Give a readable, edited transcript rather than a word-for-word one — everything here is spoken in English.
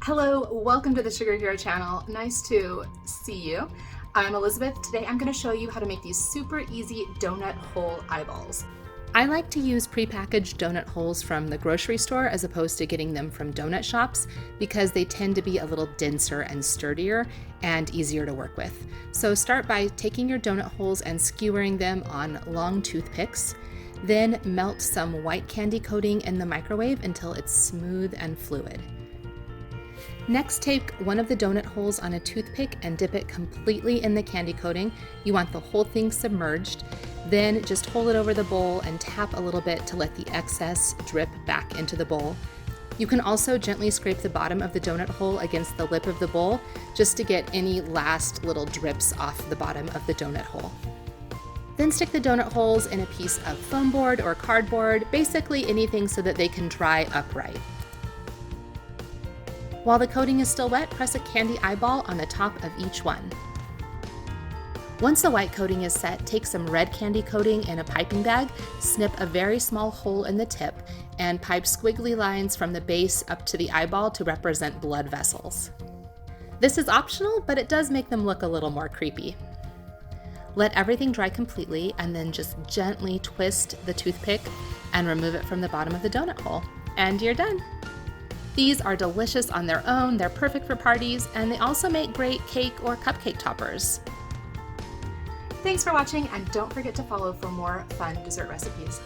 Hello, welcome to the Sugar Hero channel. Nice to see you. I'm Elizabeth. Today I'm going to show you how to make these super easy donut hole eyeballs. I like to use prepackaged donut holes from the grocery store as opposed to getting them from donut shops because they tend to be a little denser and sturdier and easier to work with. So start by taking your donut holes and skewering them on long toothpicks. Then melt some white candy coating in the microwave until it's smooth and fluid. Next, take one of the donut holes on a toothpick and dip it completely in the candy coating. You want the whole thing submerged. Then just hold it over the bowl and tap a little bit to let the excess drip back into the bowl. You can also gently scrape the bottom of the donut hole against the lip of the bowl just to get any last little drips off the bottom of the donut hole. Then stick the donut holes in a piece of foam board or cardboard, basically anything so that they can dry upright. While the coating is still wet, press a candy eyeball on the top of each one. Once the white coating is set, take some red candy coating in a piping bag, snip a very small hole in the tip, and pipe squiggly lines from the base up to the eyeball to represent blood vessels. This is optional, but it does make them look a little more creepy. Let everything dry completely and then just gently twist the toothpick and remove it from the bottom of the donut hole. And you're done. These are delicious on their own, they're perfect for parties, and they also make great cake or cupcake toppers. Thanks for watching, and don't forget to follow for more fun dessert recipes.